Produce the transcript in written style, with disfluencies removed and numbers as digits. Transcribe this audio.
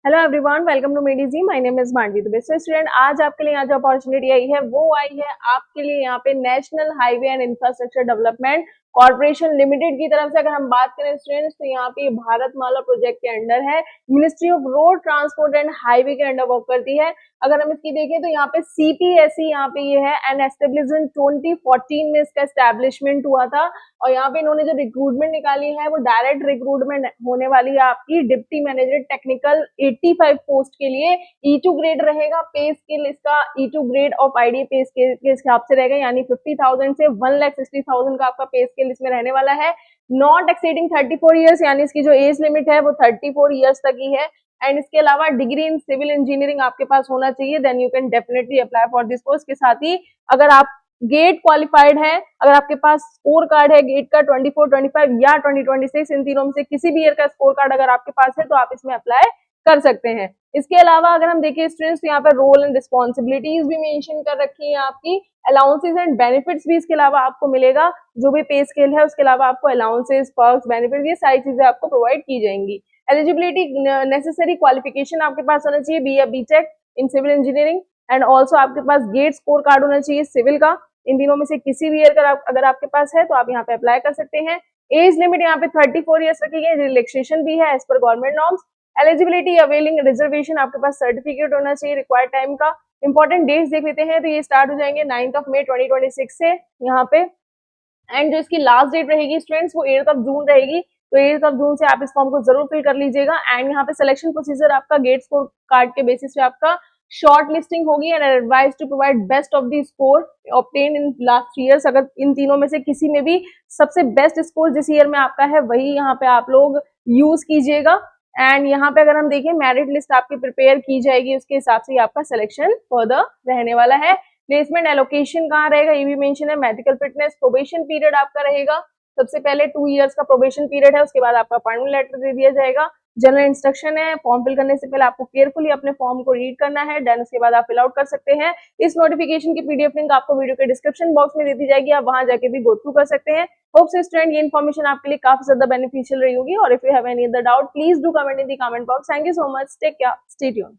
Hello everyone, welcome to मेडीजी। My name is Mandavi. तो best student, आज आपके लिए यहाँ जो अपॉर्चुनिटी आई है वो आई है आपके लिए यहाँ पे national highway and infrastructure development corporation limited की तरफ से। अगर हम बात करें स्टूडेंट्स, तो यहाँ पे भारतमाला प्रोजेक्ट के अंडर है, ministry of road transport and highway के अंडर वर्क करती है। अगर हम इसकी देखें तो यहाँ पे सीपीएसई यहाँ पे ये है एंड एस्टेब्लिश्ड इन 2014 में इसका एस्टेब्लिशमेंट हुआ था। और यहाँ पे इन्होंने जो रिक्रूटमेंट निकाली है वो डायरेक्ट रिक्रूटमेंट होने वाली है आपकी डिप्टी मैनेजर टेक्निकल 85 पोस्ट के लिए। E2 ग्रेड रहेगा। पे स्केल इसका E2 ग्रेड ऑफ आईडी पे स्केल के हिसाब से रहेगा, यानी 50,000 से 1,60,000 का आपका पे स्केल इसमें रहने वाला है। नॉट एक्सीडिंग 34 ईयर्स, यानी इसकी जो एज लिमिट है वो 34 ईयर्स तक ही है। एंड इसके अलावा डिग्री इन सिविल इंजीनियरिंग आपके पास होना चाहिए, then you can definitely apply for this post. के साथ ही अगर आप गेट क्वालिफाइड है, अगर आपके पास स्कोर कार्ड है गेट का 24, 25 या 2026, इन तीनों में से किसी भी ईयर का स्कोर कार्ड अगर आपके पास है तो आप इसमें अप्लाई कर सकते हैं। इसके अलावा अगर हम देखिए स्टूडेंट्स, यहाँ पर रोल एंड रिस्पॉन्सिबिलिटीज भी मेंशन कर रखी है आपकी। अलाउंसेज एंड बेनिफिट्स भी इसके अलावा आपको मिलेगा, जो भी पे स्केल है उसके अलावा आपको अलाउंसेज, पर्क्स, बेनिफिट, ये सारी चीजें आपको प्रोवाइड की जाएंगी। एलिजिबिलिटी नेसेसरी क्वालिफिकेशन आपके पास होना चाहिए B BTech in civil engineering, and also आपके पास गेट स्कोर कार्ड होना चाहिए सिविल का। इन तीनों में से किसी भी ईयर अगर आपके पास है तो आप यहाँ पे अप्लाई कर सकते हैं। एज लिमिट यहाँ पे 34 ईयर्स रखी गई, रिलैक्सेशन भी है as per government norms. Eligibility availing reservation, आपके पास सर्टिफिकेट होना चाहिए रिक्वायर्ड टाइम का। इंपॉर्टेंट डेट्स देख लेते हैं, तो ये स्टार्ट हो जाएंगे 9 मई 2026 से यहाँ पे। एंड जो इसकी लास्ट डेट रहेगी स्टूडेंट्स वो 8 जून रहेगी। तो 8 जून से आप इस फॉर्म को जरूर फिल कर लीजिएगा। एंड यहाँ पे सिलेक्शन प्रोसीजर आपका गेट स्कोर कार्ड के बेसिस पे आपका शॉर्ट लिस्टिंग होगी and advise to provide best of the score obtain in last 3 years. अगर इन तीनों में से किसी में भी सबसे बेस्ट स्कोर जिस ईयर में आपका है वही यहाँ पे आप लोग यूज कीजिएगा। एंड यहाँ पे अगर हम देखें मेरिट लिस्ट आपकी प्रिपेयर की जाएगी, उसके हिसाब से आपका सिलेक्शन फर्दर रहने वाला है। प्लेसमेंट एलोकेशन कहाँ रहेगा ये भी मेंशन है। मेडिकल फिटनेस, प्रोबेशन पीरियड आपका रहेगा। सबसे पहले 2 ईयर्स का प्रोबेशन पीरियड है, उसके बाद आपका अपॉइंटमेंट लेटर दे दिया जाएगा। जनरल इंस्ट्रक्शन है, फॉर्म फिल करने से पहले आपको केयरफुली अपने फॉर्म को रीड करना है, देन उसके बाद आप फिल आउट कर सकते हैं। इस नोटिफिकेशन की पीडीएफ लिंक आपको वीडियो के डिस्क्रिप्शन बॉक्स में दे दी जाएगी, आप वहां जाके भी गो थ्रू कर सकते हैं। होप सो स्टूडेंट ये इन्फॉर्मेशन आपके लिए काफी ज्यादा बेनिफिशियल रही होगी। और if you have any other doubt please do comment in the comment box. Thank you so much, take care, stay tuned.